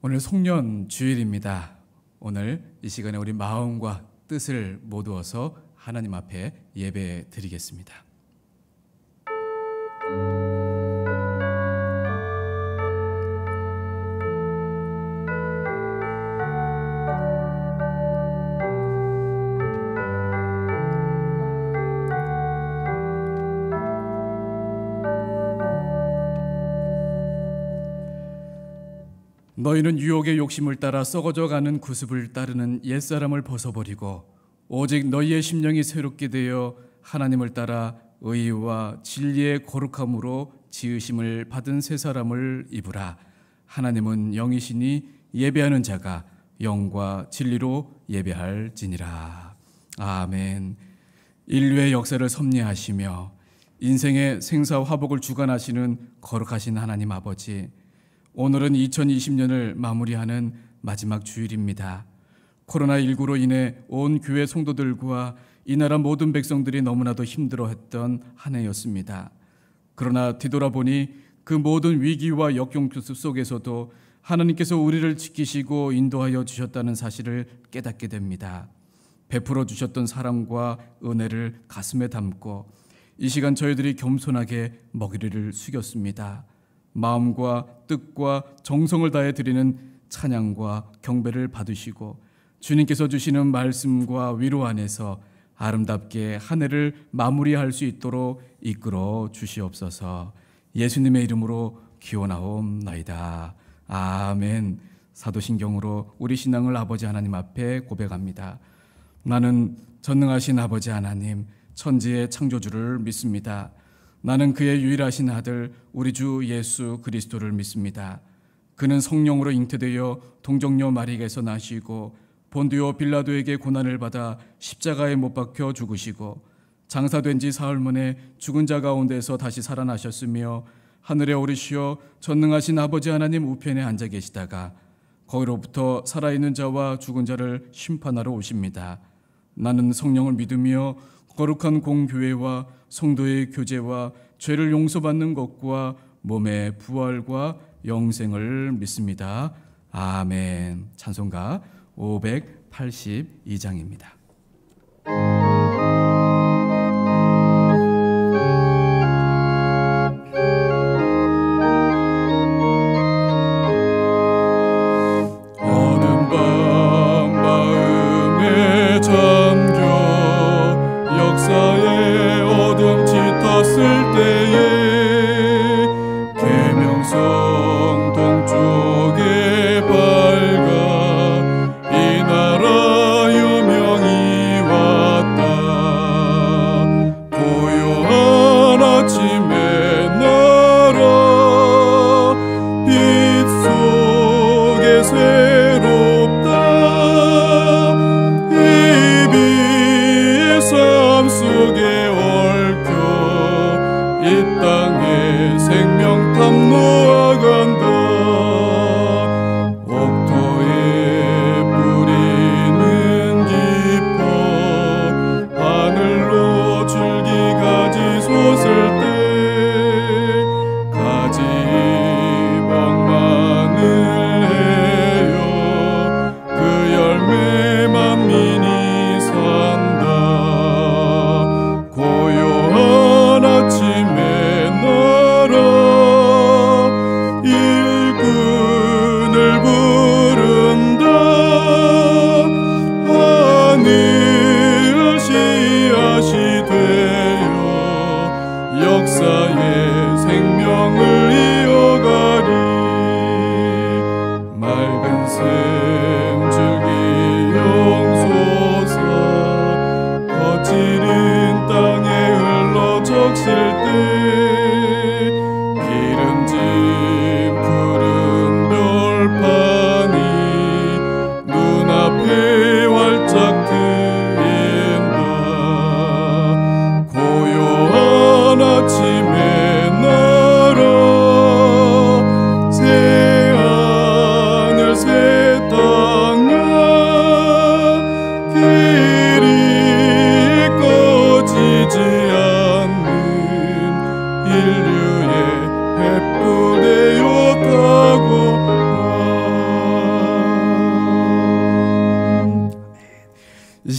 오늘 송년 주일입니다. 오늘 이 시간에 우리 마음과 뜻을 모두어서 하나님 앞에 예배 드리겠습니다. 너희는 유혹의 욕심을 따라 썩어져가는 구습을 따르는 옛사람을 벗어버리고 오직 너희의 심령이 새롭게 되어 하나님을 따라 의와 진리의 거룩함으로 지으심을 받은 새 사람을 입으라. 하나님은 영이시니 예배하는 자가 영과 진리로 예배할지니라. 아멘. 인류의 역사를 섭리하시며 인생의 생사화복을 주관하시는 거룩하신 하나님 아버지, 오늘은 2020년을 마무리하는 마지막 주일입니다. 코로나19로 인해 온 교회 성도들과 이 나라 모든 백성들이 너무나도 힘들어했던 한 해였습니다. 그러나 뒤돌아보니 그 모든 위기와 역경 속에서도 하나님께서 우리를 지키시고 인도하여 주셨다는 사실을 깨닫게 됩니다. 베풀어 주셨던 사랑과 은혜를 가슴에 담고 이 시간 저희들이 겸손하게 먹이를 숙였습니다. 마음과 뜻과 정성을 다해 드리는 찬양과 경배를 받으시고 주님께서 주시는 말씀과 위로 안에서 아름답게 한 해를 마무리할 수 있도록 이끌어 주시옵소서. 예수님의 이름으로 기원하옵나이다. 아멘. 사도신경으로 우리 신앙을 아버지 하나님 앞에 고백합니다. 나는 전능하신 아버지 하나님, 천지의 창조주를 믿습니다. 나는 그의 유일하신 아들 우리 주 예수 그리스도를 믿습니다. 그는 성령으로 잉태되어 동정녀 마리에게서 나시고 본디오 빌라도에게 고난을 받아 십자가에 못 박혀 죽으시고 장사된 지 사흘 만에 죽은 자 가운데서 다시 살아나셨으며 하늘에 오르시어 전능하신 아버지 하나님 우편에 앉아 계시다가 거기로부터 살아있는 자와 죽은 자를 심판하러 오십니다. 나는 성령을 믿으며 거룩한 공교회와 성도의 교제와 죄를 용서받는 것과 몸의 부활과 영생을 믿습니다. 아멘. 찬송가 582장입니다. 동쪽에 밝아 이 나라 유명히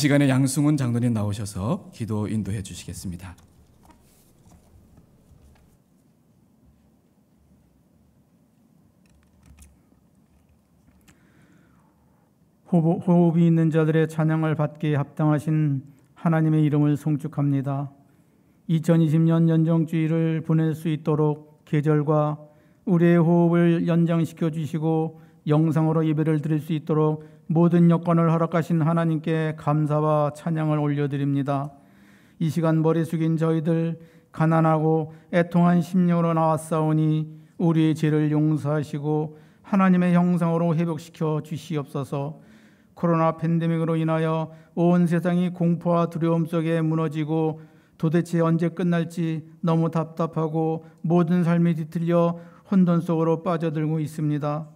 시간에 양승훈 장로님 나오셔서 기도 인도해 주시겠습니다. 호흡이 있는 자들의 찬양을 받기에 합당하신 하나님의 이름을 송축합니다. 2020년 연정주의를 보낼 수 있도록 계절과 우리의 호흡을 연장시켜 주시고 영상으로 예배를 드릴 수 있도록 모든 여건을 허락하신 하나님께 감사와 찬양을 올려드립니다. 이 시간 머리 숙인 저희들 가난하고 애통한 심령으로 나왔사오니 우리의 죄를 용서하시고 하나님의 형상으로 회복시켜 주시옵소서. 코로나 팬데믹으로 인하여 온 세상이 공포와 두려움 속에 무너지고 도대체 언제 끝날지 너무 답답하고 모든 삶이 뒤틀려 혼돈 속으로 빠져들고 있습니다.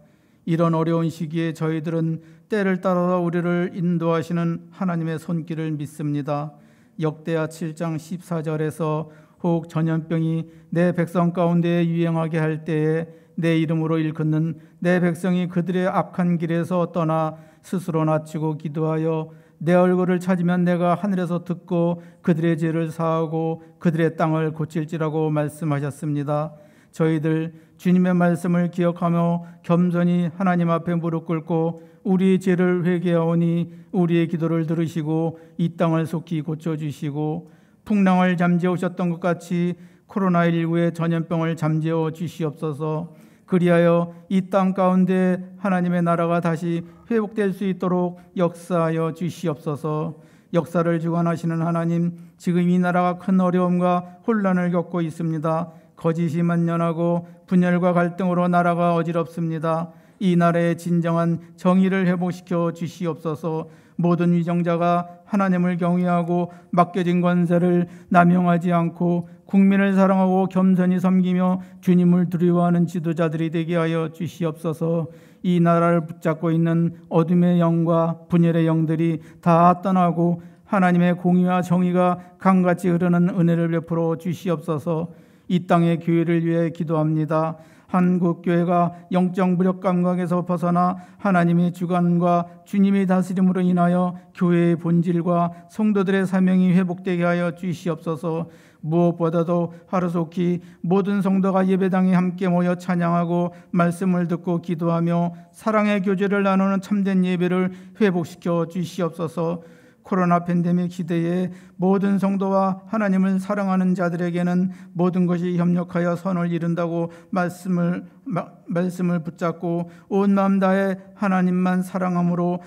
이런 어려운 시기에 저희들은 때를 따라서 우리를 인도하시는 하나님의 손길을 믿습니다. 역대하 7장 14절에서 혹 전염병이 내 백성 가운데 유행하게 할 때에 내 이름으로 일컫는 내 백성이 그들의 악한 길에서 떠나 스스로 낮추고 기도하여 내 얼굴을 찾으면 내가 하늘에서 듣고 그들의 죄를 사하고 그들의 땅을 고칠지라고 말씀하셨습니다. 저희들 주님의 말씀을 기억하며 겸손히 하나님 앞에 무릎 꿇고 우리의 죄를 회개하오니 우리의 기도를 들으시고 이 땅을 속히 고쳐주시고 풍랑을 잠재워 오셨던 것 같이 코로나19의 전염병을 잠재워 주시옵소서. 그리하여 이 땅 가운데 하나님의 나라가 다시 회복될 수 있도록 역사하여 주시옵소서. 역사를 주관하시는 하나님, 지금 이 나라가 큰 어려움과 혼란을 겪고 있습니다. 거짓이 만연하고 분열과 갈등으로 나라가 어지럽습니다. 이 나라의 진정한 정의를 회복시켜 주시옵소서. 모든 위정자가 하나님을 경외하고 맡겨진 권세를 남용하지 않고 국민을 사랑하고 겸손히 섬기며 주님을 두려워하는 지도자들이 되게 하여 주시옵소서. 이 나라를 붙잡고 있는 어둠의 영과 분열의 영들이 다 떠나고 하나님의 공의와 정의가 강같이 흐르는 은혜를 베풀어 주시옵소서. 이 땅의 교회를 위해 기도합니다. 한국교회가 영적 무력 감각에서 벗어나 하나님의 주관과 주님의 다스림으로 인하여 교회의 본질과 성도들의 사명이 회복되게 하여 주시옵소서. 무엇보다도 하루속히 모든 성도가 예배당에 함께 모여 찬양하고 말씀을 듣고 기도하며 사랑의 교제를 나누는 참된 예배를 회복시켜 주시옵소서. 코로나 팬데믹 시대에 모든 성도와 하나님을 사랑하는 자들에게는 모든 것이 협력하여 선을 이룬다고 말씀을 붙잡고 온 마음 다해 하나님만 사랑함으로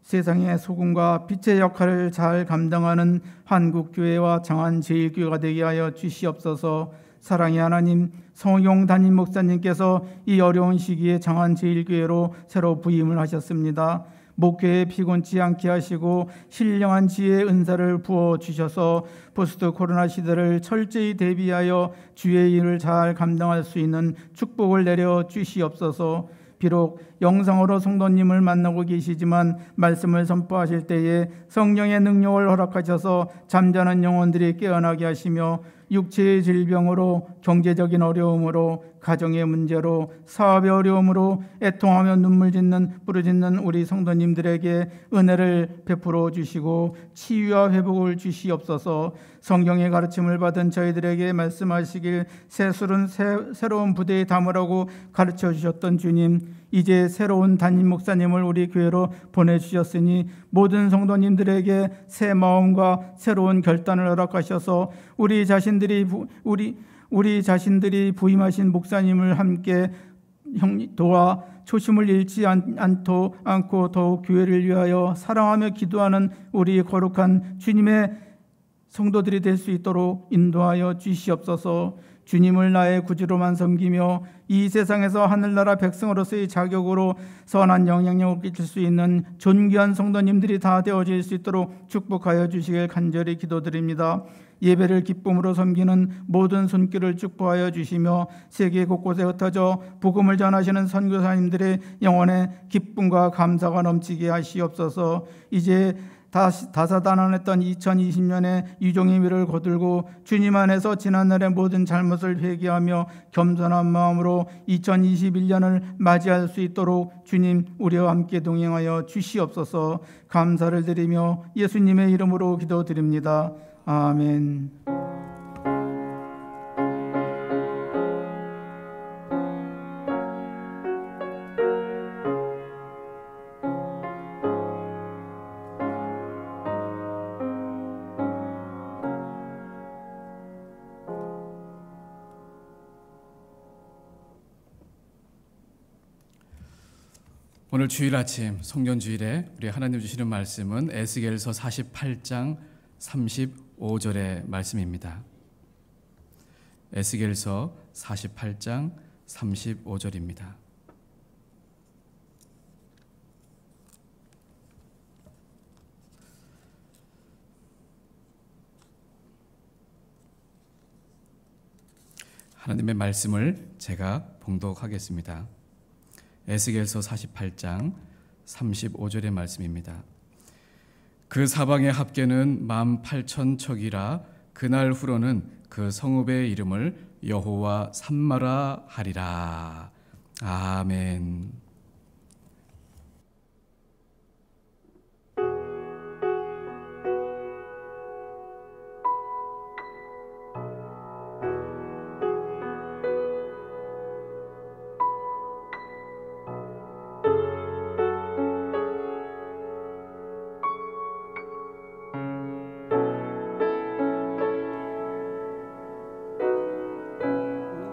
세상의 소금과 빛의 역할을 잘 감당하는 한국교회와 장안제일교회가 되게 하여 주시옵소서. 사랑의 하나님, 성용 담임 목사님께서 이 어려운 시기에 장안제일교회로 새로 부임을 하셨습니다. 목회에 피곤치 않게 하시고 신령한 지혜의 은사를 부어주셔서 포스트 코로나 시대를 철저히 대비하여 주의 일을 잘 감당할 수 있는 축복을 내려 주시옵소서. 비록 영상으로 성도님을 만나고 계시지만 말씀을 선포하실 때에 성령의 능력을 허락하셔서 잠자는 영혼들이 깨어나게 하시며 육체의 질병으로 경제적인 어려움으로 가정의 문제로 사업의 어려움으로 애통하며 눈물 짓는 부르짖는 우리 성도님들에게 은혜를 베풀어 주시고 치유와 회복을 주시옵소서. 성경의 가르침을 받은 저희들에게 말씀하시길 새술은 새로운 부대에 담으라고 가르쳐 주셨던 주님, 이제 새로운 담임 목사님을 우리 교회로 보내주셨으니 모든 성도님들에게 새 마음과 새로운 결단을 허락하셔서 우리 자신들이 부임하신 목사님을 함께 도와 초심을 잃지 않고 더욱 교회를 위하여 사랑하며 기도하는 우리 거룩한 주님의 성도들이 될 수 있도록 인도하여 주시옵소서. 주님을 나의 구주로만 섬기며 이 세상에서 하늘나라 백성으로서의 자격으로 선한 영향력을 끼칠 수 있는 존귀한 성도님들이 다 되어질 수 있도록 축복하여 주시길 간절히 기도드립니다. 예배를 기쁨으로 섬기는 모든 손길을 축복하여 주시며 세계 곳곳에 흩어져 복음을 전하시는 선교사님들의 영혼에 기쁨과 감사가 넘치게 하시옵소서. 이제 다사다난했던 2020년에 유종의 미를 거들고 주님 안에서 지난날의 모든 잘못을 회개하며 겸손한 마음으로 2021년을 맞이할 수 있도록 주님 우리와 함께 동행하여 주시옵소서. 감사를 드리며 예수님의 이름으로 기도드립니다. 아멘. 오늘 주일 아침 성전 주일에 우리 하나님 주시는 말씀은 에스겔서 48장 35절의 말씀입니다. 에스겔서 48장 35절입니다. 하나님의 말씀을 제가 봉독하겠습니다. 에스겔서 48장 35절의 말씀입니다. 그 사방의 합계는 18,000척이라 그날 후로는 그 성읍의 이름을 여호와 삼마라 하리라. 아멘.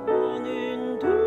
나는 두려워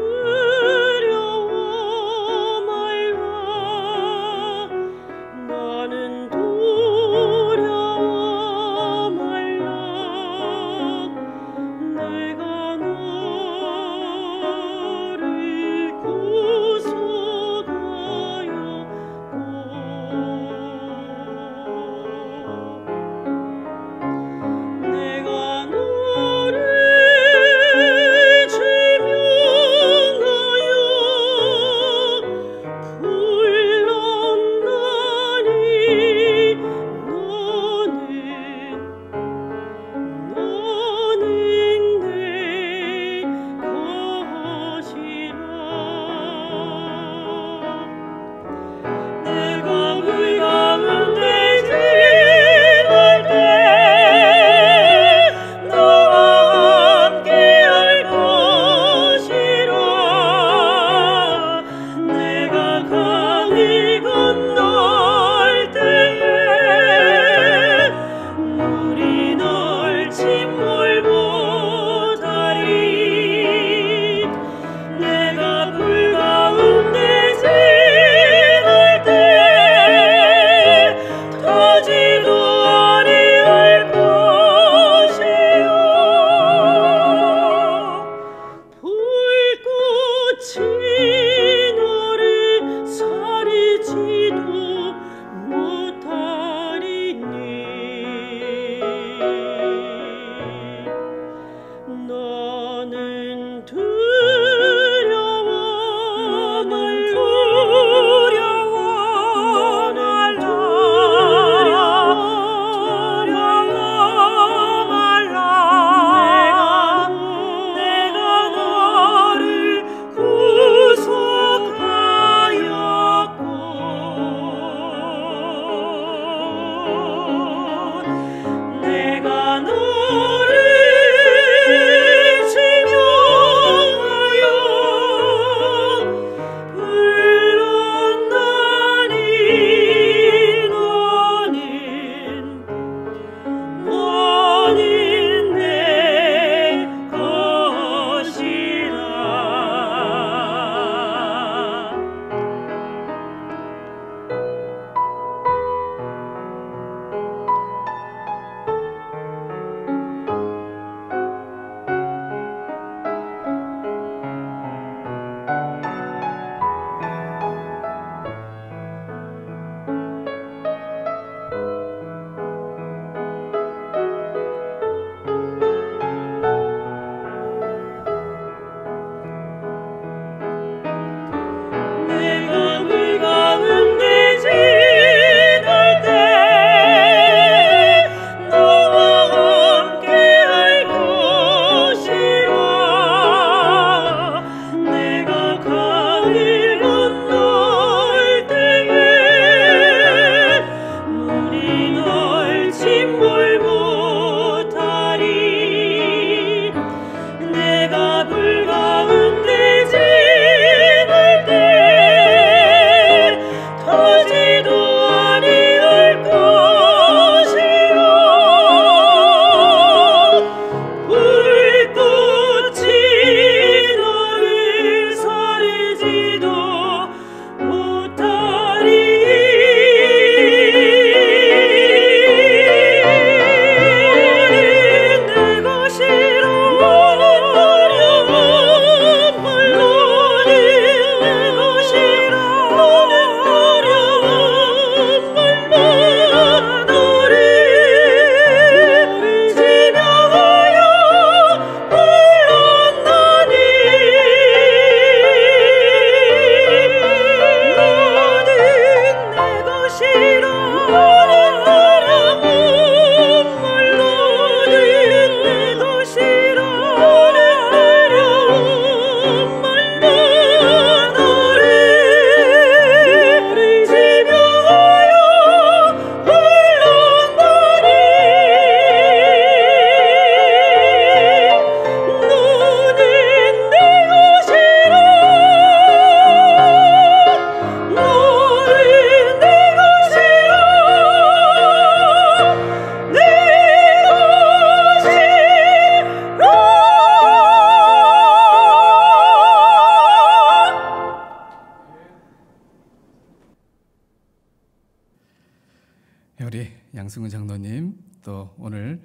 우리 양승훈 장로님, 또 오늘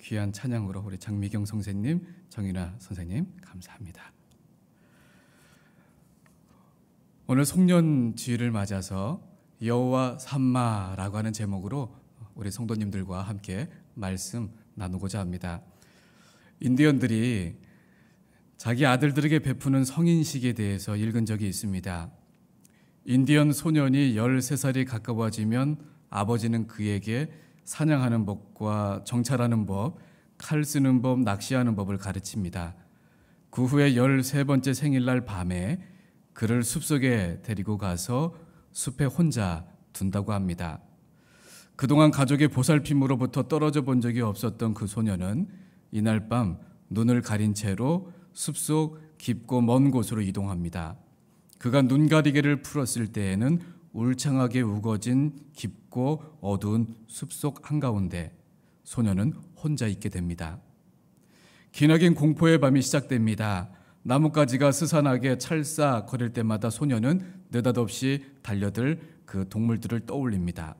귀한 찬양으로 우리 장미경 선생님, 정윤아 선생님 감사합니다. 오늘 송년주일을 맞아서 여호와 삼마라고 하는 제목으로 우리 성도님들과 함께 말씀 나누고자 합니다. 인디언들이 자기 아들들에게 베푸는 성인식에 대해서 읽은 적이 있습니다. 인디언 소년이 13살이 가까워지면 아버지는 그에게 사냥하는 법과 정찰하는 법, 칼 쓰는 법, 낚시하는 법을 가르칩니다. 그 후에 13번째 생일날 밤에 그를 숲속에 데리고 가서 숲에 혼자 둔다고 합니다. 그동안 가족의 보살핌으로부터 떨어져 본 적이 없었던 그 소년은 이날 밤 눈을 가린 채로 숲속 깊고 먼 곳으로 이동합니다. 그가 눈가리개를 풀었을 때에는 울창하게 우거진 깊고 어두운 숲속 한가운데 소년은 혼자 있게 됩니다. 기나긴 공포의 밤이 시작됩니다. 나뭇가지가 스산하게 찰싹거릴 때마다 소년은 느닷없이 달려들 그 동물들을 떠올립니다.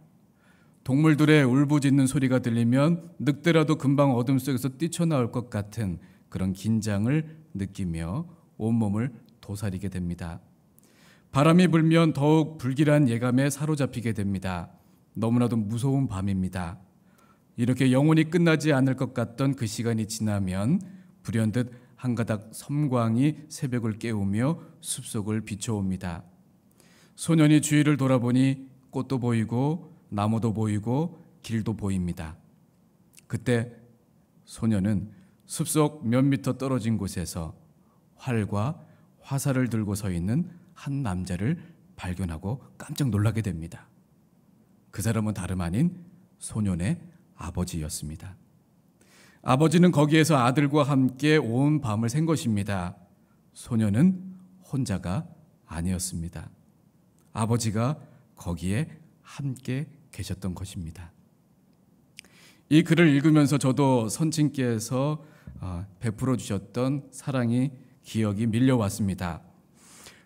동물들의 울부짖는 소리가 들리면 늑대라도 금방 어둠 속에서 뛰쳐나올 것 같은 그런 긴장을 느끼며 온몸을 도사리게 됩니다. 바람이 불면 더욱 불길한 예감에 사로잡히게 됩니다. 너무나도 무서운 밤입니다. 이렇게 영원히 끝나지 않을 것 같던 그 시간이 지나면 불현듯 한 가닥 섬광이 새벽을 깨우며 숲속을 비춰옵니다. 소년이 주위를 돌아보니 꽃도 보이고 나무도 보이고 길도 보입니다. 그때 소년은 숲속 몇 미터 떨어진 곳에서 활과 화살을 들고 서 있는 한 남자를 발견하고 깜짝 놀라게 됩니다. 그 사람은 다름 아닌 소년의 아버지였습니다. 아버지는 거기에서 아들과 함께 온 밤을 샌 것입니다. 소년은 혼자가 아니었습니다. 아버지가 거기에 함께 계셨던 것입니다. 이 글을 읽으면서 저도 선친께서 베풀어 주셨던 사랑이 기억이 밀려왔습니다.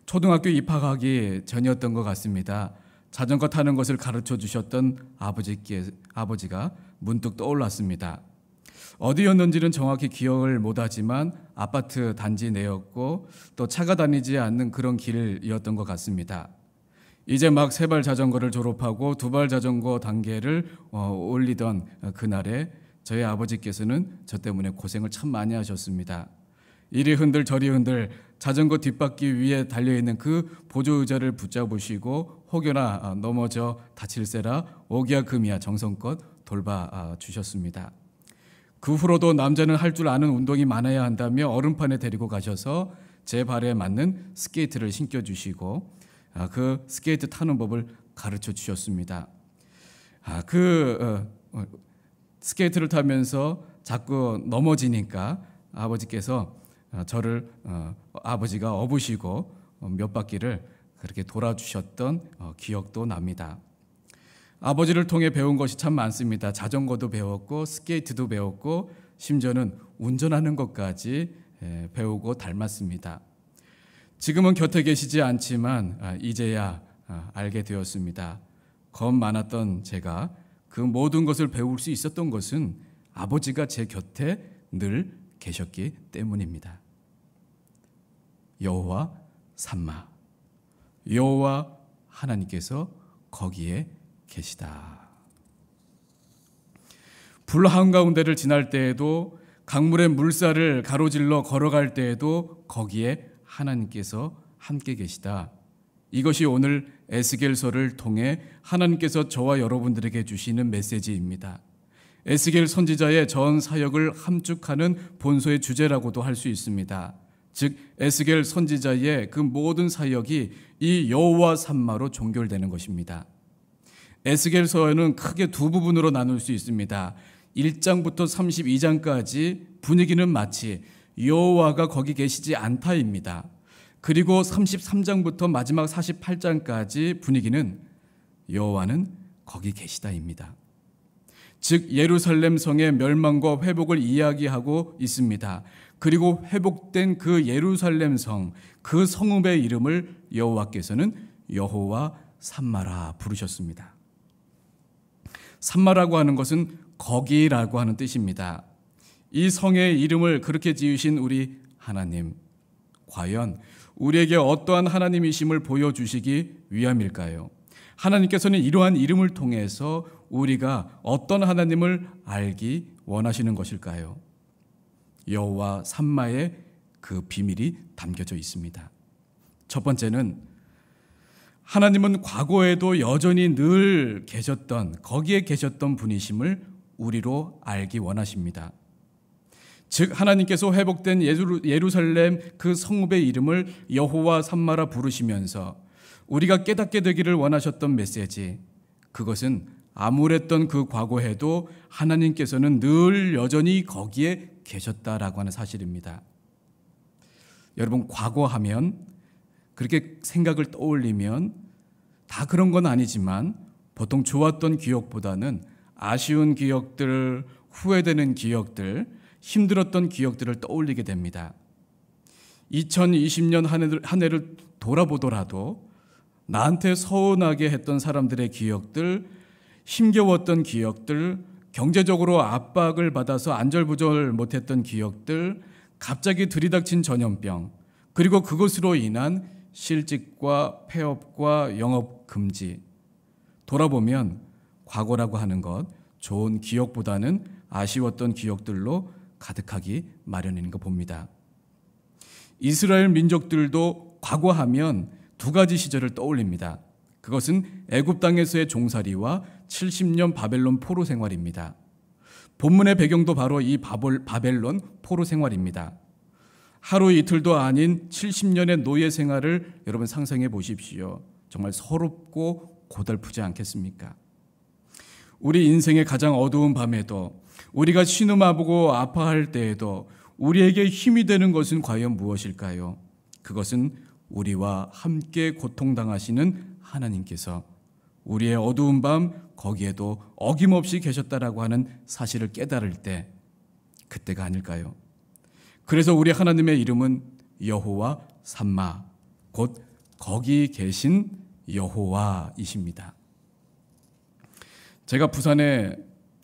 초등학교 입학하기 전이었던 것 같습니다. 자전거 타는 것을 가르쳐 주셨던 아버지가 문득 떠올랐습니다. 어디였는지는 정확히 기억을 못하지만 아파트 단지 내였고 또 차가 다니지 않는 그런 길이었던 것 같습니다. 이제 막 세발 자전거를 졸업하고 두발 자전거 단계를 올리던 그날에 저희 아버지께서는 저 때문에 고생을 참 많이 하셨습니다. 이리 흔들 저리 흔들 자전거 뒷바퀴 위에 달려있는 그 보조의자를 붙잡으시고 혹여나 넘어져 다칠세라 오기야 금이야 정성껏 돌봐 주셨습니다. 그 후로도 남자는 할 줄 아는 운동이 많아야 한다며 얼음판에 데리고 가셔서 제 발에 맞는 스케이트를 신겨주시고 그 스케이트 타는 법을 가르쳐 주셨습니다. 스케이트를 타면서 자꾸 넘어지니까 아버지께서 저를 아버지가 업으시고 몇 바퀴를 그렇게 돌아주셨던 기억도 납니다. 아버지를 통해 배운 것이 참 많습니다. 자전거도 배웠고 스케이트도 배웠고 심지어는 운전하는 것까지 배우고 닮았습니다. 지금은 곁에 계시지 않지만 이제야 알게 되었습니다. 겁 많았던 제가 그 모든 것을 배울 수 있었던 것은 아버지가 제 곁에 늘 계셨기 때문입니다. 여호와 삼마, 여호와 하나님께서 거기에 계시다. 불 한가운데를 지날 때에도 강물의 물살을 가로질러 걸어갈 때에도 거기에 하나님께서 함께 계시다. 이것이 오늘 에스겔서를 통해 하나님께서 저와 여러분들에게 주시는 메시지입니다. 에스겔 선지자의 전 사역을 함축하는 본서의 주제라고도 할 수 있습니다. 즉 에스겔 선지자의 그 모든 사역이 이 여호와 삼마로 종결되는 것입니다. 에스겔서는 크게 두 부분으로 나눌 수 있습니다. 1장부터 32장까지 분위기는 마치 여호와가 거기 계시지 않다입니다. 그리고 33장부터 마지막 48장까지 분위기는 여호와는 거기 계시다입니다. 즉 예루살렘 성의 멸망과 회복을 이야기하고 있습니다. 그리고 회복된 그 예루살렘 성, 그 성읍의 이름을 여호와께서는 여호와 삼마라 부르셨습니다. 삼마라고 하는 것은 거기라고 하는 뜻입니다. 이 성의 이름을 그렇게 지으신 우리 하나님, 과연 우리에게 어떠한 하나님이심을 보여주시기 위함일까요? 하나님께서는 이러한 이름을 통해서 우리가 어떤 하나님을 알기 원하시는 것일까요? 여호와 삼마의 그 비밀이 담겨져 있습니다. 첫 번째는 하나님은 과거에도 여전히 늘 거기에 계셨던 분이심을 우리로 알기 원하십니다. 즉 하나님께서 회복된 예루살렘 그 성읍의 이름을 여호와 삼마라 부르시면서 우리가 깨닫게 되기를 원하셨던 메시지, 그것은 암울했던 그 과거에도 하나님께서는 늘 여전히 거기에 계셨다라고 하는 사실입니다. 여러분, 과거하면 그렇게 생각을 떠올리면 다 그런 건 아니지만 보통 좋았던 기억보다는 아쉬운 기억들, 후회되는 기억들, 힘들었던 기억들을 떠올리게 됩니다. 2020년 한 해를 돌아보더라도 나한테 서운하게 했던 사람들의 기억들, 힘겨웠던 기억들, 경제적으로 압박을 받아서 안절부절 못했던 기억들, 갑자기 들이닥친 전염병, 그리고 그것으로 인한 실직과 폐업과 영업 금지. 돌아보면 과거라고 하는 것, 좋은 기억보다는 아쉬웠던 기억들로 가득하기 마련인 거 봅니다. 이스라엘 민족들도 과거하면 두 가지 시절을 떠올립니다. 그것은 애굽 땅에서의 종살이와 70년 바벨론 포로 생활입니다. 본문의 배경도 바로 이 바벨론 포로 생활입니다. 하루 이틀도 아닌 70년의 노예 생활을 여러분 상상해 보십시오. 정말 서럽고 고달프지 않겠습니까? 우리 인생의 가장 어두운 밤에도, 우리가 신음하고 아파할 때에도 우리에게 힘이 되는 것은 과연 무엇일까요? 그것은 우리와 함께 고통당하시는 하나님께서 우리의 어두운 밤 거기에도 어김없이 계셨다라고 하는 사실을 깨달을 때, 그때가 아닐까요? 그래서 우리 하나님의 이름은 여호와 삼마, 곧 거기 계신 여호와이십니다. 제가 부산의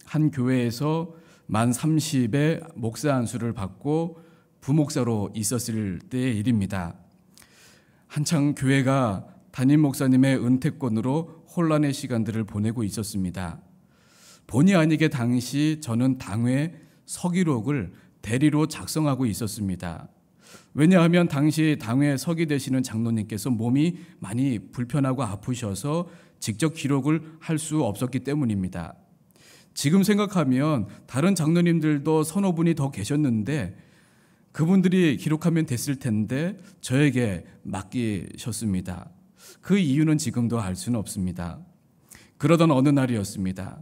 한 교회에서 만 30에 목사 안수를 받고 부목사로 있었을 때의 일입니다. 한창 교회가 담임 목사님의 은퇴권으로 혼란의 시간들을 보내고 있었습니다. 본의 아니게 당시 저는 당회 서기록을 대리로 작성하고 있었습니다. 왜냐하면 당시 당회 서기 되시는 장로님께서 몸이 많이 불편하고 아프셔서 직접 기록을 할 수 없었기 때문입니다. 지금 생각하면 다른 장로님들도 서너 분이 더 계셨는데 그분들이 기록하면 됐을 텐데 저에게 맡기셨습니다. 그 이유는 지금도 알 수는 없습니다. 그러던 어느 날이었습니다.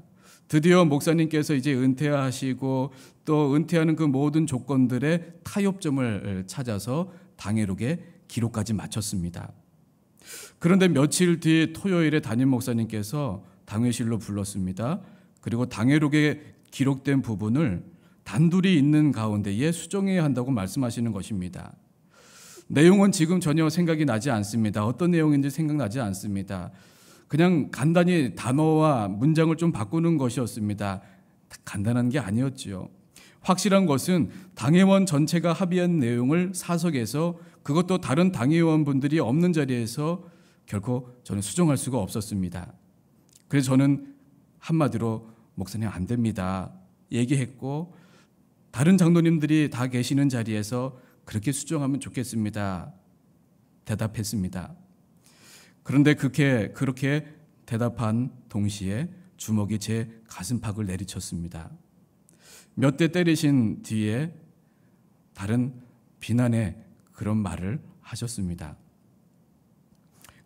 드디어 목사님께서 이제 은퇴하시고 또 은퇴하는 그 모든 조건들의 타협점을 찾아서 당회록에 기록까지 마쳤습니다. 그런데 며칠 뒤 토요일에 담임 목사님께서 당회실로 불렀습니다. 그리고 당회록에 기록된 부분을 단둘이 있는 가운데에 수정해야 한다고 말씀하시는 것입니다. 내용은 지금 전혀 생각이 나지 않습니다. 어떤 내용인지 생각나지 않습니다. 그냥 간단히 단어와 문장을 좀 바꾸는 것이었습니다. 간단한 게 아니었지요. 확실한 것은 당회원 전체가 합의한 내용을 사석에서, 그것도 다른 당회원분들이 없는 자리에서 결코 저는 수정할 수가 없었습니다. 그래서 저는 한마디로 목사님 안 됩니다 얘기했고, 다른 장로님들이 다 계시는 자리에서 그렇게 수정하면 좋겠습니다 대답했습니다. 그런데 그렇게 대답한 동시에 주먹이 제 가슴팍을 내리쳤습니다. 몇 대 때리신 뒤에 다른 비난의 그런 말을 하셨습니다.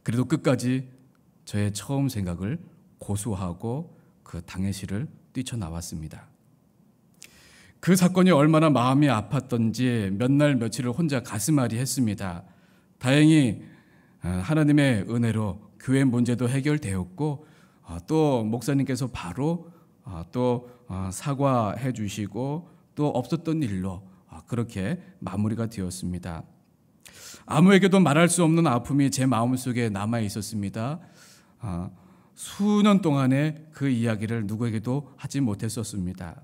그래도 끝까지 저의 처음 생각을 고수하고 그 당회실을 뛰쳐나왔습니다. 그 사건이 얼마나 마음이 아팠던지 몇 날 며칠을 혼자 가슴앓이 했습니다. 다행히 하나님의 은혜로 교회 문제도 해결되었고 또 목사님께서 바로 또 사과해 주시고 또 없었던 일로 그렇게 마무리가 되었습니다. 아무에게도 말할 수 없는 아픔이 제 마음속에 남아 있었습니다. 수년 동안의 그 이야기를 누구에게도 하지 못했었습니다.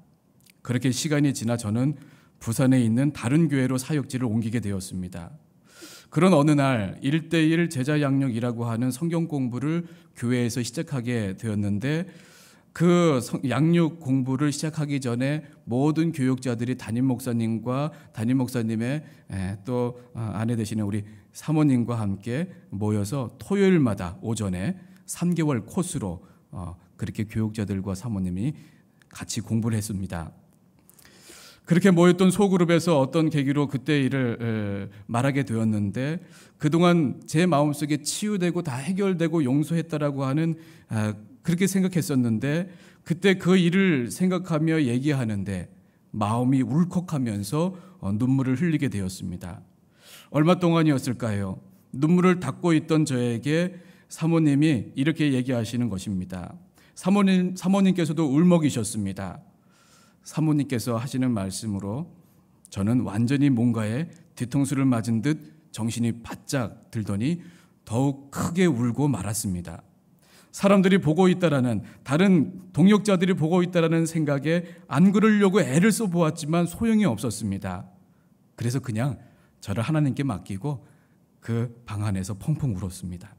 그렇게 시간이 지나 저는 부산에 있는 다른 교회로 사역지를 옮기게 되었습니다. 그런 어느 날 1:1 제자 양육이라고 하는 성경 공부를 교회에서 시작하게 되었는데, 그 양육 공부를 시작하기 전에 모든 교육자들이 담임 목사님과 담임 목사님의 또 아내 되시는 우리 사모님과 함께 모여서 토요일마다 오전에 3개월 코스로 그렇게 교육자들과 사모님이 같이 공부를 했습니다. 그렇게 모였던 소그룹에서 어떤 계기로 그때 일을 말하게 되었는데, 그동안 제 마음속에 치유되고 다 해결되고 용서했다라고 하는 그렇게 생각했었는데, 그때 그 일을 생각하며 얘기하는데 마음이 울컥하면서 눈물을 흘리게 되었습니다. 얼마 동안이었을까요? 눈물을 닦고 있던 저에게 사모님이 이렇게 얘기하시는 것입니다. 사모님께서도 울먹이셨습니다. 사모님께서 하시는 말씀으로 저는 완전히 뭔가에 뒤통수를 맞은 듯 정신이 바짝 들더니 더욱 크게 울고 말았습니다. 사람들이 보고 있다라는, 다른 동역자들이 보고 있다라는 생각에 안 그러려고 애를 써보았지만 소용이 없었습니다. 그래서 그냥 저를 하나님께 맡기고 그 방 안에서 펑펑 울었습니다.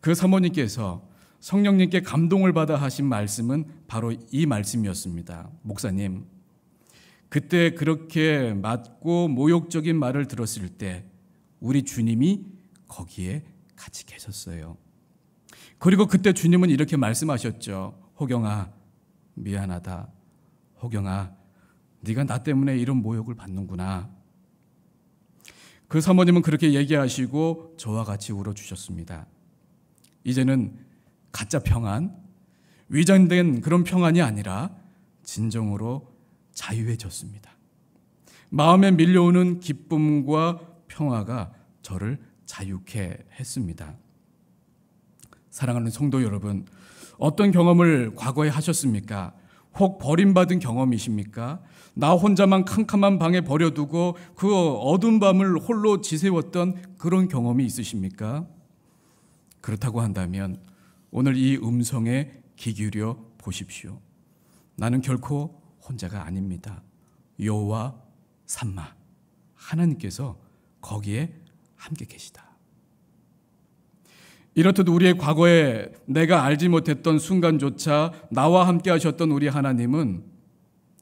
그 사모님께서 성령님께 감동을 받아 하신 말씀은 바로 이 말씀이었습니다. 목사님, 그때 그렇게 맞고 모욕적인 말을 들었을 때 우리 주님이 거기에 같이 계셨어요. 그리고 그때 주님은 이렇게 말씀하셨죠. 호경아, 미안하다. 호경아, 네가 나 때문에 이런 모욕을 받는구나. 그 사모님은 그렇게 얘기하시고 저와 같이 울어주셨습니다. 이제는 가짜 평안, 위장된 그런 평안이 아니라 진정으로 자유해졌습니다. 마음에 밀려오는 기쁨과 평화가 저를 자유케 했습니다. 사랑하는 성도 여러분, 어떤 경험을 과거에 하셨습니까? 혹 버림받은 경험이십니까? 나 혼자만 캄캄한 방에 버려두고 그 어두운 밤을 홀로 지새웠던 그런 경험이 있으십니까? 그렇다고 한다면 오늘 이 음성에 귀 기울여 보십시오. 나는 결코 혼자가 아닙니다. 여호와 삼마, 하나님께서 거기에 함께 계시다. 이렇듯 우리의 과거에 내가 알지 못했던 순간조차 나와 함께 하셨던 우리 하나님은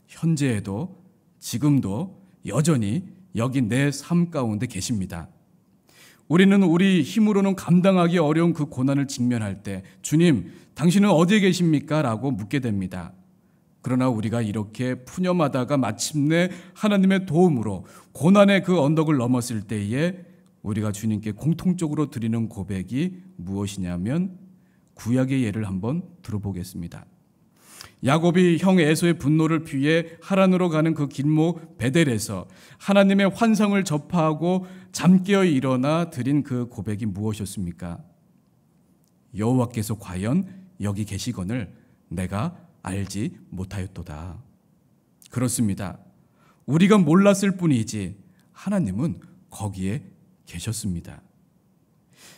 현재에도 지금도 여전히 여기 내 삶 가운데 계십니다. 우리는 우리 힘으로는 감당하기 어려운 그 고난을 직면할 때 주님, 당신은 어디에 계십니까? 라고 묻게 됩니다. 그러나 우리가 이렇게 푸념하다가 마침내 하나님의 도움으로 고난의 그 언덕을 넘었을 때에 우리가 주님께 공통적으로 드리는 고백이 무엇이냐면 구약의 예를 한번 들어보겠습니다. 야곱이 형 에서의 분노를 피해 하란으로 가는 그 길목 베델에서 하나님의 환상을 접하고 잠깨어 일어나 드린 그 고백이 무엇이었습니까? 여호와께서 과연 여기 계시거늘 내가 알지 못하였도다. 그렇습니다. 우리가 몰랐을 뿐이지 하나님은 거기에 계셨습니다.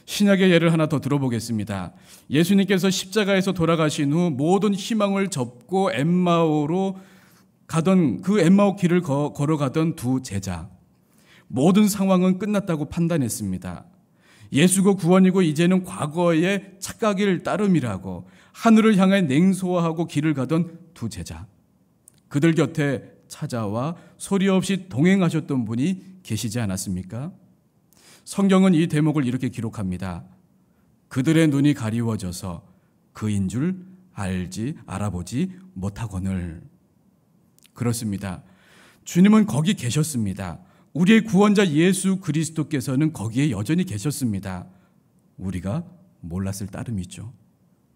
신약의 예를 하나 더 들어보겠습니다. 예수님께서 십자가에서 돌아가신 후 모든 희망을 접고 엠마오로 가던 그 엠마오 길을 걸어가던 두 제자, 모든 상황은 끝났다고 판단했습니다. 예수가 구원이고 이제는 과거의 착각일 따름이라고 하늘을 향해 냉소하고 길을 가던 두 제자, 그들 곁에 찾아와 소리 없이 동행하셨던 분이 계시지 않았습니까? 성경은 이 대목을 이렇게 기록합니다. 그들의 눈이 가리워져서 그인 줄 알아보지 못하거늘. 그렇습니다. 주님은 거기 계셨습니다. 우리의 구원자 예수 그리스도께서는 거기에 여전히 계셨습니다. 우리가 몰랐을 따름이죠.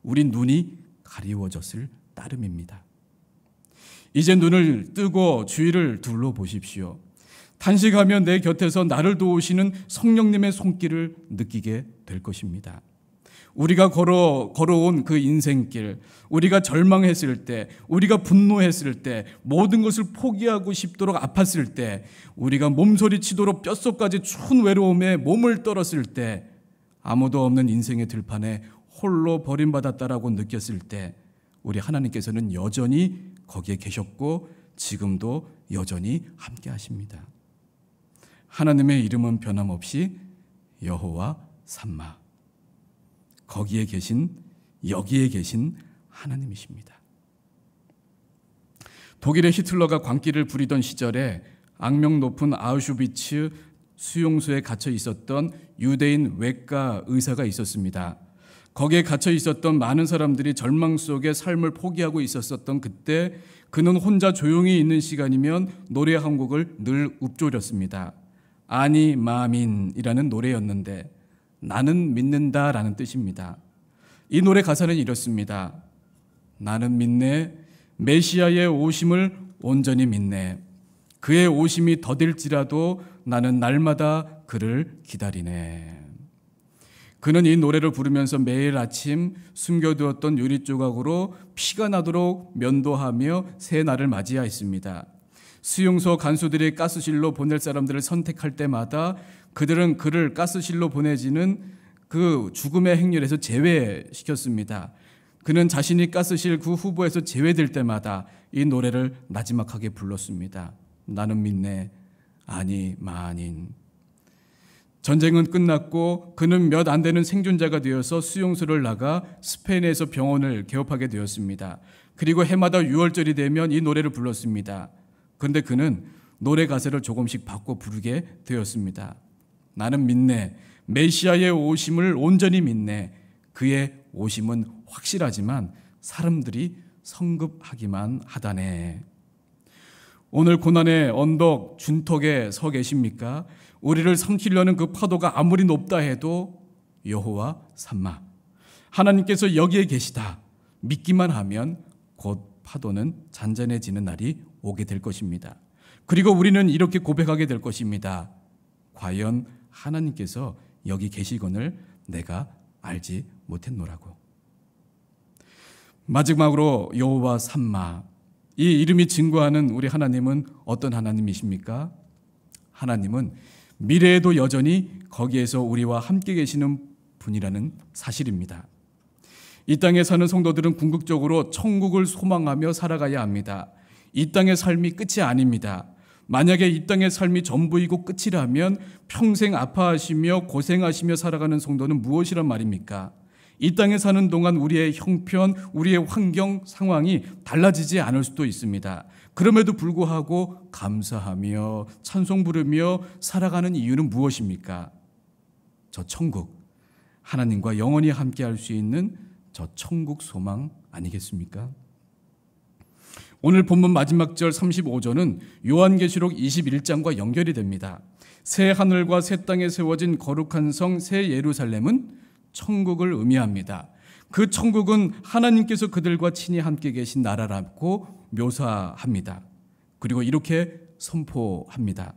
우리 눈이 가리워졌을 따름입니다. 이제 눈을 뜨고 주위를 둘러보십시오. 탄식하며 내 곁에서 나를 도우시는 성령님의 손길을 느끼게 될 것입니다. 우리가 걸어온 그 인생길, 우리가 절망했을 때, 우리가 분노했을 때, 모든 것을 포기하고 싶도록 아팠을 때, 우리가 몸소리치도록 뼛속까지 추운 외로움에 몸을 떨었을 때, 아무도 없는 인생의 들판에 홀로 버림받았다라고 느꼈을 때 우리 하나님께서는 여전히 거기에 계셨고 지금도 여전히 함께 하십니다. 하나님의 이름은 변함없이 여호와 삼마. 거기에 계신, 여기에 계신 하나님이십니다. 독일의 히틀러가 광기를 부리던 시절에 악명 높은 아우슈비츠 수용소에 갇혀 있었던 유대인 외과 의사가 있었습니다. 거기에 갇혀 있었던 많은 사람들이 절망 속에 삶을 포기하고 있었던 그때 그는 혼자 조용히 있는 시간이면 노래 한 곡을 늘 읊조렸습니다. 아니 마민이라는 노래였는데 나는 믿는다라는 뜻입니다. 이 노래 가사는 이렇습니다. 나는 믿네. 메시아의 오심을 온전히 믿네. 그의 오심이 더딜지라도 나는 날마다 그를 기다리네. 그는 이 노래를 부르면서 매일 아침 숨겨두었던 유리 조각으로 피가 나도록 면도하며 새 날을 맞이하였습니다. 수용소 간수들이 가스실로 보낼 사람들을 선택할 때마다 그들은 그를 가스실로 보내지는 그 죽음의 행렬에서 제외시켰습니다. 그는 자신이 가스실 그 후보에서 제외될 때마다 이 노래를 나지막하게 불렀습니다. 나는 믿네. 아니 마닌. 전쟁은 끝났고 그는 몇 안 되는 생존자가 되어서 수용소를 나가 스페인에서 병원을 개업하게 되었습니다. 그리고 해마다 6월절이 되면 이 노래를 불렀습니다. 그런데 그는 노래 가사를 조금씩 바꿔 부르게 되었습니다. 나는 믿네. 메시아의 오심을 온전히 믿네. 그의 오심은 확실하지만 사람들이 성급하기만 하다네. 오늘 고난의 언덕 준턱에 서 계십니까? 우리를 삼키려는 그 파도가 아무리 높다 해도 여호와 삼마. 하나님께서 여기에 계시다. 믿기만 하면 곧 파도는 잔잔해지는 날이 오게 될 것입니다. 그리고 우리는 이렇게 고백하게 될 것입니다. 과연 하나님께서 여기 계시거늘 내가 알지 못했노라고. 마지막으로 여호와 삼마. 이 이름이 증거하는 우리 하나님은 어떤 하나님이십니까? 하나님은 미래에도 여전히 거기에서 우리와 함께 계시는 분이라는 사실입니다. 이 땅에 사는 성도들은 궁극적으로 천국을 소망하며 살아가야 합니다. 이 땅의 삶이 끝이 아닙니다. 만약에 이 땅의 삶이 전부이고 끝이라면 평생 아파하시며 고생하시며 살아가는 성도는 무엇이란 말입니까? 이 땅에 사는 동안 우리의 형편, 우리의 환경, 상황이 달라지지 않을 수도 있습니다. 그럼에도 불구하고 감사하며 찬송 부르며 살아가는 이유는 무엇입니까? 저 천국, 하나님과 영원히 함께할 수 있는 저 천국 소망 아니겠습니까? 오늘 본문 마지막 절 35절은 요한계시록 21장과 연결이 됩니다. 새 하늘과 새 땅에 세워진 거룩한 성 새 예루살렘은 천국을 의미합니다. 그 천국은 하나님께서 그들과 친히 함께 계신 나라라고 묘사합니다. 그리고 이렇게 선포합니다.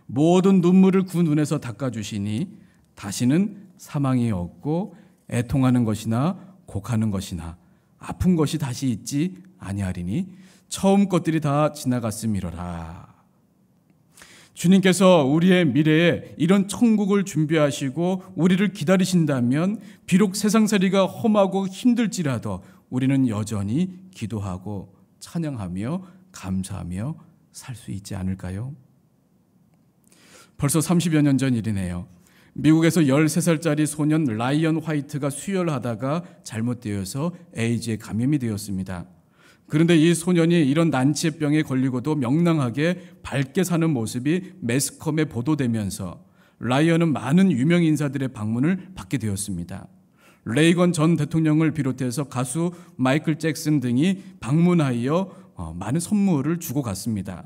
모든 눈물을 그 눈에서 닦아주시니 다시는 사망이 없고 애통하는 것이나 곡하는 것이나 아픈 것이 다시 있지 아니하리니 처음 것들이 다 지나갔음이로라. 주님께서 우리의 미래에 이런 천국을 준비하시고 우리를 기다리신다면 비록 세상살이가 험하고 힘들지라도 우리는 여전히 기도하고 찬양하며 감사하며 살 수 있지 않을까요? 벌써 30여 년 전 일이네요. 미국에서 13살짜리 소년 라이언 화이트가 수혈하다가 잘못되어서 에이즈에 감염이 되었습니다. 그런데 이 소년이 이런 난치의 병에 걸리고도 명랑하게 밝게 사는 모습이 매스컴에 보도되면서 라이언은 많은 유명 인사들의 방문을 받게 되었습니다. 레이건 전 대통령을 비롯해서 가수 마이클 잭슨 등이 방문하여 많은 선물을 주고 갔습니다.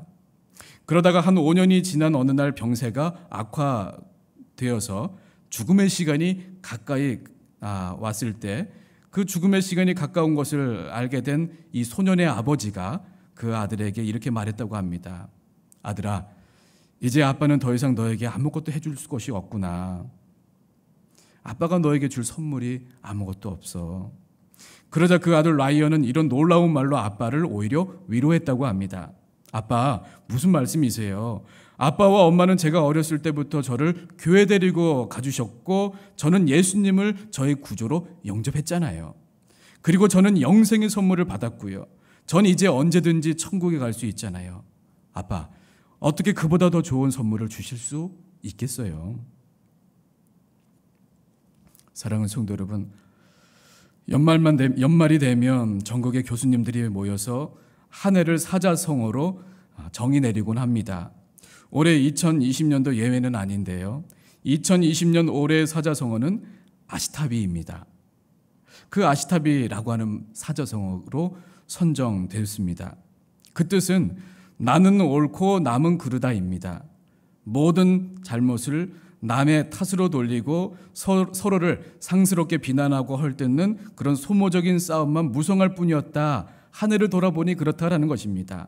그러다가 한 5년이 지난 어느 날 병세가 악화되어서 죽음의 시간이 가까이 왔을 때 그 죽음의 시간이 가까운 것을 알게 된 이 소년의 아버지가 그 아들에게 이렇게 말했다고 합니다. 아들아, 이제 아빠는 더 이상 너에게 아무것도 해줄 것이 없구나. 아빠가 너에게 줄 선물이 아무것도 없어. 그러자 그 아들 라이언은 이런 놀라운 말로 아빠를 오히려 위로했다고 합니다. 아빠, 무슨 말씀이세요? 아빠와 엄마는 제가 어렸을 때부터 저를 교회 데리고 가주셨고 저는 예수님을 저의 구조로 영접했잖아요. 그리고 저는 영생의 선물을 받았고요. 전 이제 언제든지 천국에 갈 수 있잖아요. 아빠, 어떻게 그보다 더 좋은 선물을 주실 수 있겠어요? 사랑하는 성도 여러분, 연말이 되면 전국의 교수님들이 모여서 한 해를 사자성어로 정의 내리곤 합니다. 올해 2020년도 예외는 아닌데요. 2020년 올해의 사자성어는 아시타비입니다. 그 아시타비라고 하는 사자성어로 선정되었습니다. 그 뜻은 나는 옳고 남은 그르다입니다. 모든 잘못을 남의 탓으로 돌리고 서로를 상스럽게 비난하고 헐뜯는 그런 소모적인 싸움만 무성할 뿐이었다. 한 해를 돌아보니 그렇다라는 것입니다.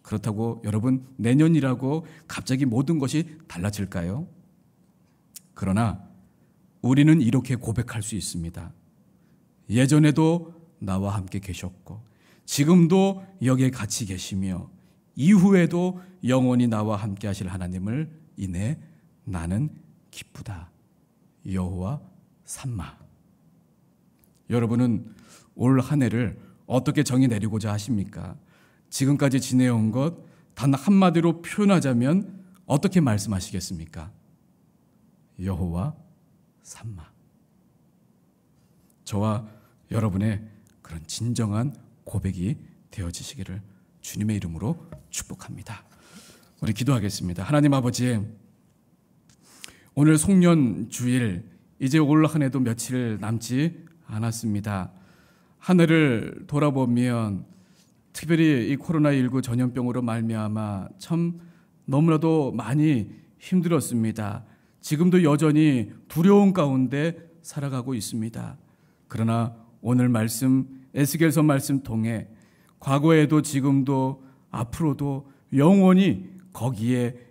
그렇다고 여러분 내년이라고 갑자기 모든 것이 달라질까요? 그러나 우리는 이렇게 고백할 수 있습니다. 예전에도 나와 함께 계셨고 지금도 여기에 같이 계시며 이후에도 영원히 나와 함께 하실 하나님을 인해 나는 기쁘다. 여호와 삼마. 여러분은 올 한 해를 어떻게 정의 내리고자 하십니까? 지금까지 지내온 것 단 한마디로 표현하자면 어떻게 말씀하시겠습니까? 여호와 삼마. 저와 여러분의 그런 진정한 고백이 되어지시기를 주님의 이름으로 축복합니다. 우리 기도하겠습니다. 하나님 아버지, 오늘 송년 주일, 이제 올 한 해도 며칠 남지 않았습니다. 한 해를 돌아보면 특별히 이 코로나19 전염병으로 말미암아 참 너무나도 많이 힘들었습니다. 지금도 여전히 두려움 가운데 살아가고 있습니다. 그러나 오늘 말씀, 에스겔서 말씀 통해 과거에도 지금도 앞으로도 영원히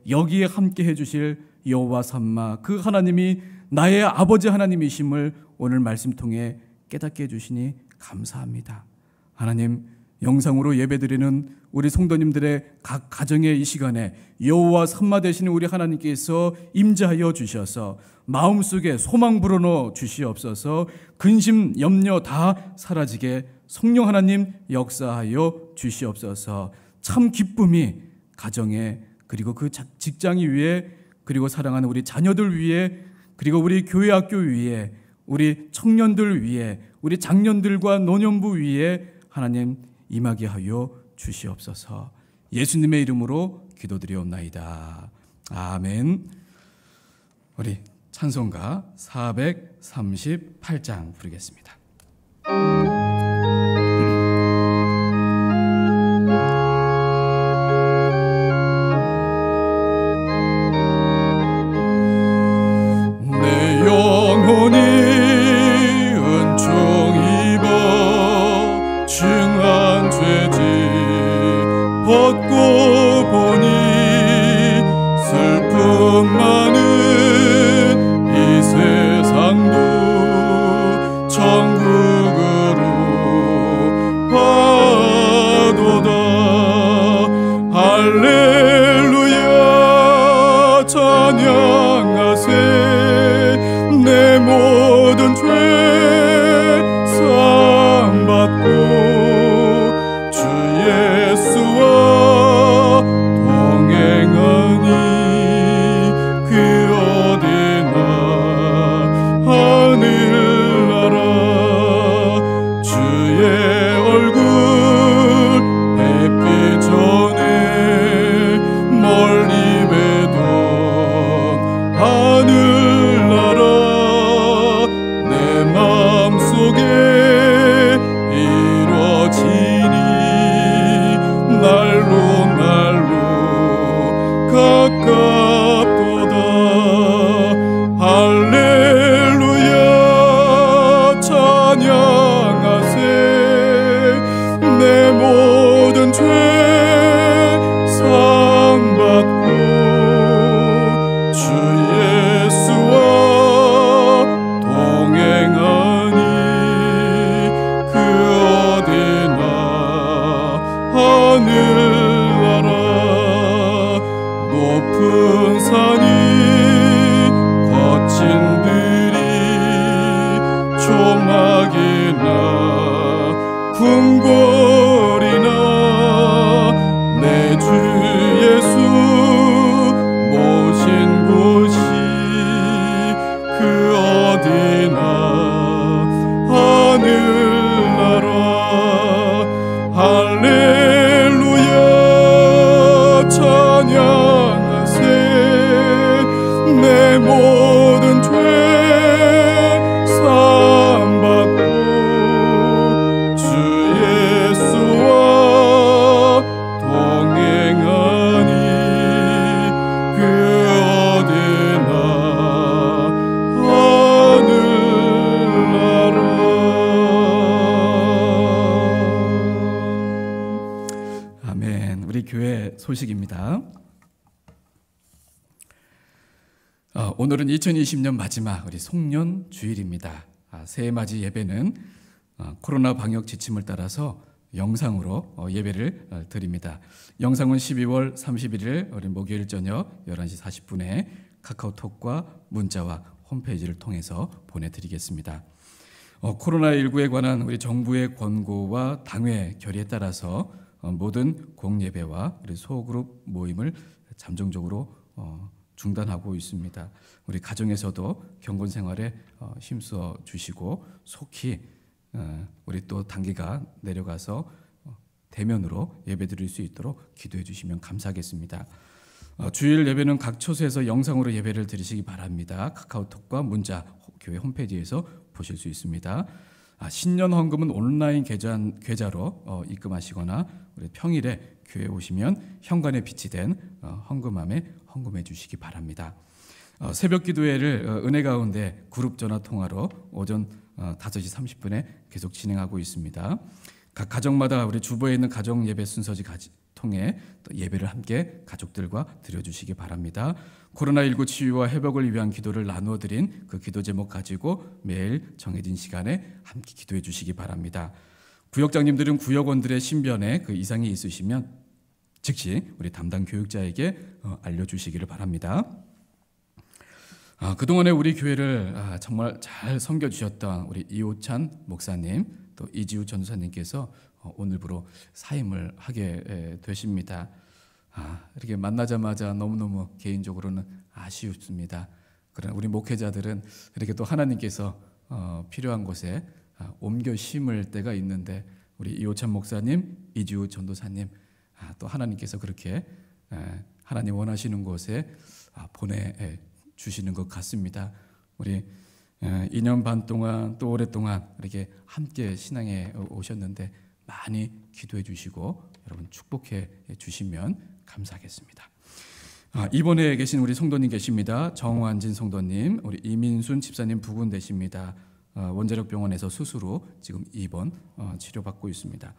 여기에 함께 해주실 여호와 삼마, 그 하나님이 나의 아버지 하나님이심을 오늘 말씀 통해 깨닫게 해주시니 감사합니다. 하나님, 영상으로 예배드리는 우리 성도님들의 각 가정의 이 시간에 여호와 삼마 되시는 우리 하나님께서 임재하여 주셔서 마음속에 소망 불어넣어 주시옵소서. 근심 염려 다 사라지게 성령 하나님 역사하여 주시옵소서. 참 기쁨이 가정에, 그리고 그 직장이 위에, 그리고 사랑하는 우리 자녀들 위에, 그리고 우리 교회 학교 위에, 우리 청년들 위에, 우리 장년들과 노년부 위에 하나님 임하게 하여 주시옵소서. 예수님의 이름으로 기도드리옵나이다. 아멘. 우리 찬송가 438장 부르겠습니다. 내 영혼이 은총 입어 중한 죄짓 벗고 보니 슬픔 많은 이 세상도 천국으로 화도다. 할렐루야 찬양하세. 내 모든 죄 사함받고 주 예수와 동행하니 그 어디나 하늘나라. 주의 얼굴 뵙기 전에 멀리 뵈던 하늘나라 내 마음속에 이루어지니 날로 날로 가깝도다. 할렐루야 찬양하세. 내 모든 죄 사함받고 주 예수와 동행하니 그 어디나 하늘나라. 하늘나라 할렐루야 찬양하세 내 모든 죄 사함받고 주 예수와 동행하니 그 어디나 하늘나라. 아멘. 우리 교회 소식입니다. 오늘은 2020년 마지막 우리 송년 주일입니다. 새해맞이 예배는 코로나 방역 지침을 따라서 영상으로 예배를 드립니다. 영상은 12월 31일 우리 목요일 저녁 11시 40분에 카카오톡과 문자와 홈페이지를 통해서 보내드리겠습니다. 코로나19에 관한 우리 정부의 권고와 당회 결의에 따라서 모든 공예배와 우리 소그룹 모임을 잠정적으로 중단하고 있습니다. 우리 가정에서도 경건 생활에 힘써 주시고 속히 우리 또 단계가 내려가서 대면으로 예배드릴 수 있도록 기도해 주시면 감사하겠습니다. 주일 예배는 각 처소에서 영상으로 예배를 드리시기 바랍니다. 카카오톡과 문자, 교회 홈페이지에서 보실 수 있습니다. 신년 헌금은 온라인 계좌로 입금하시거나 우리 평일에 교회에 오시면 현관에 비치된 헌금함에 헌금해 주시기 바랍니다. 새벽 기도회를 은혜 가운데 그룹 전화 통화로 오전 5시 30분에 계속 진행하고 있습니다. 각 가정마다 우리 주보에 있는 가정 예배 순서지 통해 또 예배를 함께 가족들과 드려주시기 바랍니다. 코로나19 치유와 회복을 위한 기도를 나누어 드린 그 기도 제목 가지고 매일 정해진 시간에 함께 기도해 주시기 바랍니다. 구역장님들은 구역원들의 신변에 그 이상이 있으시면 즉시 우리 담당 교육자에게 알려주시기를 바랍니다. 그동안에 우리 교회를 정말 잘 섬겨주셨던 우리 이호찬 목사님 또 이지우 전도사님께서 오늘부로 사임을 하게 되십니다. 이렇게 만나자마자 너무너무 개인적으로는 아쉬웠습니다. 그러나 우리 목회자들은 이렇게 또 하나님께서 필요한 곳에 옮겨 심을 때가 있는데 우리 이호찬 목사님, 이지우 전도사님 또 하나님께서 그렇게 하나님 원하시는 곳에 보내주시는 것 같습니다. 우리 2년 반 동안 또 오랫동안 이렇게 함께 신앙에 오셨는데 많이 기도해 주시고 여러분 축복해 주시면 감사하겠습니다. 입원해 계신 우리 성도님 계십니다. 정환진 성도님, 우리 이민순 집사님 부군 되십니다. 원자력 병원에서 수술 후 지금 입원 치료받고 있습니다.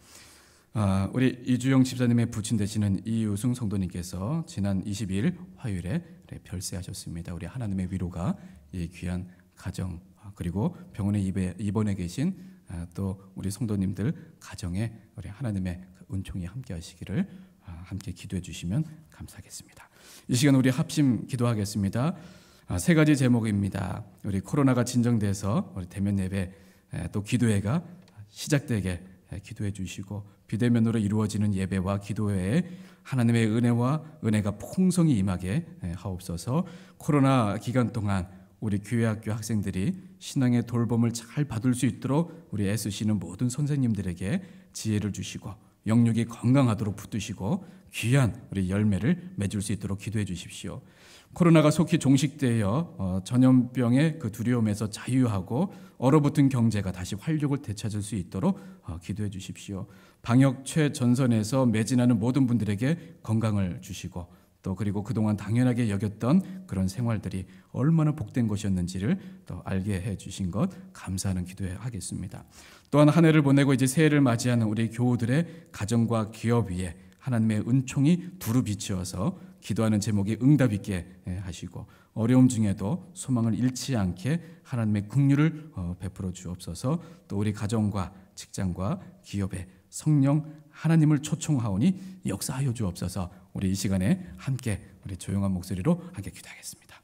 우리 이주영 집사님의 부친 되시는 이유승 성도님께서 지난 22일 화요일에 별세하셨습니다. 우리 하나님의 위로가 이 귀한 가정 그리고 병원에 입원해 계신 또 우리 성도님들 가정에 우리 하나님의 은총이 함께 하시기를 함께 기도해 주시면 감사하겠습니다. 이 시간 우리 합심 기도하겠습니다. 세 가지 제목입니다. 우리 코로나가 진정돼서 우리 대면 예배 또 기도회가 시작되게 기도해 주시고 비대면으로 이루어지는 예배와 기도회에 하나님의 은혜가 풍성히 임하게 하옵소서. 코로나 기간 동안 우리 교회학교 학생들이 신앙의 돌봄을 잘 받을 수 있도록 우리 애쓰시는 모든 선생님들에게 지혜를 주시고 영육이 건강하도록 붙드시고 귀한 우리 열매를 맺을 수 있도록 기도해 주십시오. 코로나가 속히 종식되어 전염병의 그 두려움에서 자유하고 얼어붙은 경제가 다시 활력을 되찾을 수 있도록 기도해 주십시오. 방역 최전선에서 매진하는 모든 분들에게 건강을 주시고 또 그리고 그동안 당연하게 여겼던 그런 생활들이 얼마나 복된 것이었는지를 또 알게 해주신 것 감사하는 기도하겠습니다. 또한 한 해를 보내고 이제 새해를 맞이하는 우리 교우들의 가정과 기업 위에 하나님의 은총이 두루 비치어서 기도하는 제목이 응답 있게 하시고 어려움 중에도 소망을 잃지 않게 하나님의 긍휼을 베풀어 주옵소서. 또 우리 가정과 직장과 기업에 성령 하나님을 초청하오니 역사하여 주옵소서. 우리 이 시간에 함께 우리 조용한 목소리로 함께 기도하겠습니다.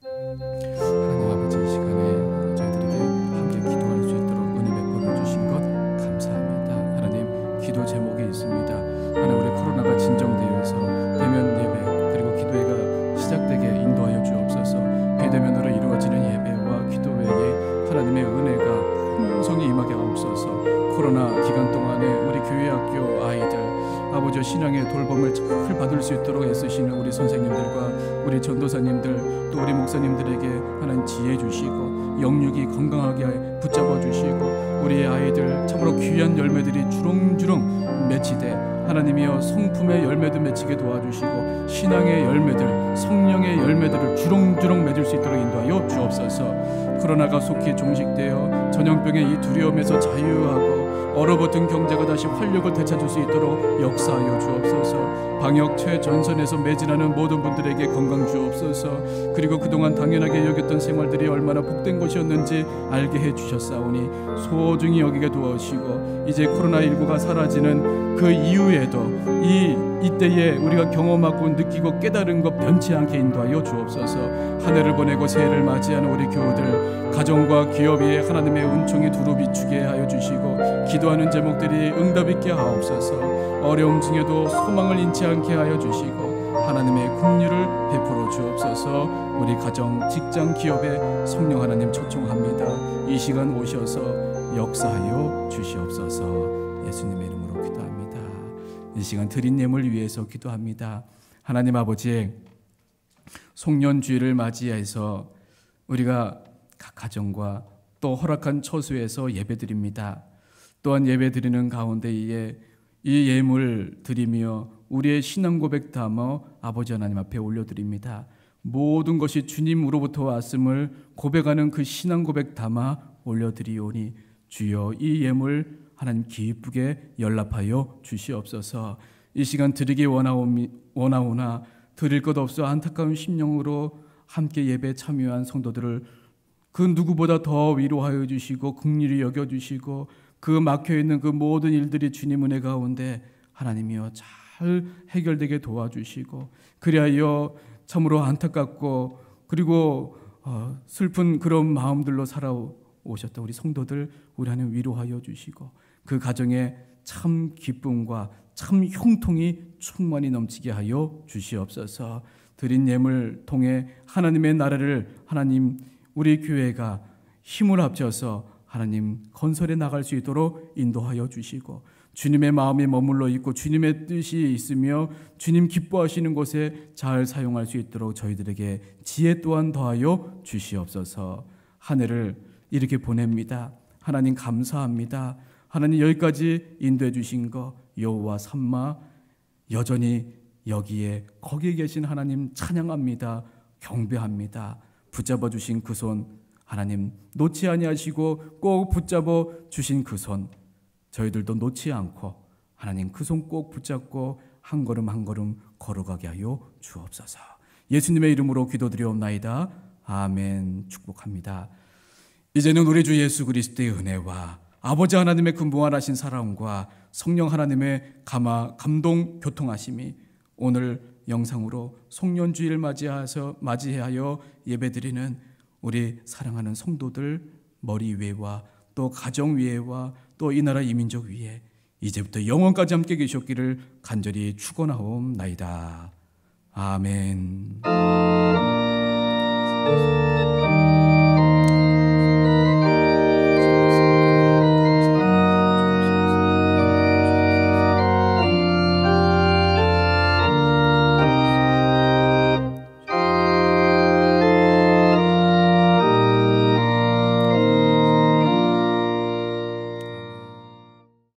하나님 아버지, 이 시간에 저희들에게 함께 기도할 수 있도록 은혜 베풀어 주신 것 감사합니다. 하나님, 기도 제목이 있습니다. 하나님, 우리 코로나가 진정되어서 대면 예배 그리고 기도회가 시작되게 인도하여 주옵소서. 비대면으로 이루어지는 예배와 기도회에 하나님의 은혜가 풍성히 임하게 하옵소서. 주옵소서. 코로나 기간 동안에 우리 교회 학교 아이들 아버지 신앙의 돌봄을 잘 받을 수 있도록 애쓰시는 우리 선생님들과 우리 전도사님들 또 우리 목사님들에게 하나님 지혜 주시고 영육이 건강하게 붙잡아 주시고 우리 아이들 참으로 귀한 열매들이 주렁주렁 맺히되 하나님이여 성품의 열매도 맺히게 도와주시고 신앙의 열매들 성령의 열매들을 주렁주렁 맺을 수 있도록 인도하여 주옵소서. 코로나가 속히 종식되어 전염병의 이 두려움에서 자유하고 얼어붙은 경제가 다시 활력을 되찾을 수 있도록 역사하여 주옵소서. 방역 최전선에서 매진하는 모든 분들에게 건강 주옵소서. 그리고 그동안 당연하게 여겼던 생활들이 얼마나 복된 것이었는지 알게 해주셨사오니 소중히 여기게 도와주시고 이제 코로나19가 사라지는 그 이후에도 이때에 우리가 경험하고 느끼고 깨달은 것 변치 않게 인도하여 주옵소서. 한 해를 보내고 새해를 맞이하는 우리 교우들 가정과 기업에 하나님의 은총이 두루 비추게 하여 주시고 기도하는 제목들이 응답 있게 하옵소서. 어려움 중에도 소망을 잃지 않게 하여 주시고 하나님의 긍휼을 베풀어 주옵소서. 우리 가정, 직장, 기업에 성령 하나님 초청합니다. 이 시간 오셔서 역사하여 주시옵소서. 예수님의 이름으로 기도합니다. 이 시간 드린 예물 위해서 기도합니다. 하나님 아버지, 송년주일을 맞이해서 우리가 각 가정과 또 허락한 처소에서 예배드립니다. 또한 예배드리는 가운데에 이 예물 드리며 우리의 신앙 고백 담아 아버지 하나님 앞에 올려드립니다. 모든 것이 주님으로부터 왔음을 고백하는 그 신앙 고백 담아 올려드리오니 주여 이 예물 하나님 기쁘게 연락하여 주시옵소서. 이 시간 드리기 원하오나 드릴 것 없어 안타까운 심령으로 함께 예배에 참여한 성도들을 그 누구보다 더 위로하여 주시고 긍휼히 여겨주시고 그 막혀있는 그 모든 일들이 주님 은혜 가운데 하나님이여 잘 해결되게 도와주시고 그리하여 참으로 안타깝고 그리고 슬픈 그런 마음들로 살아오셨다 우리 성도들 우리 하나님 위로하여 주시고 그 가정에 참 기쁨과 참 형통이 충만히 넘치게 하여 주시옵소서. 드린 예물 통해 하나님의 나라를 하나님 우리 교회가 힘을 합쳐서 하나님 건설해 나갈 수 있도록 인도하여 주시고 주님의 마음이 머물러 있고 주님의 뜻이 있으며 주님 기뻐하시는 곳에 잘 사용할 수 있도록 저희들에게 지혜 또한 더하여 주시옵소서. 한 해를 이렇게 보냅니다. 하나님 감사합니다. 하나님 여기까지 인도해 주신 거 여호와 삼마 여전히 여기에 거기에 계신 하나님 찬양합니다. 경배합니다. 붙잡아 주신 그 손 하나님 놓지 아니하시고 꼭 붙잡아 주신 그 손 저희들도 놓지 않고 하나님 그 손 꼭 붙잡고 한 걸음 한 걸음 걸어가게 하여 주옵소서. 예수님의 이름으로 기도드리옵나이다. 아멘. 축복합니다. 이제는 우리 주 예수 그리스도의 은혜와 아버지 하나님의 그 무한하신 사랑과 성령 하나님의 감동 교통하심이 오늘 영상으로 송년주일 맞이하여 예배드리는 우리 사랑하는 성도들 머리 위에와 또 가정 위에와 또 이 나라 이민족 위에 이제부터 영원까지 함께 계셨기를 간절히 축원하옵나이다. 아멘.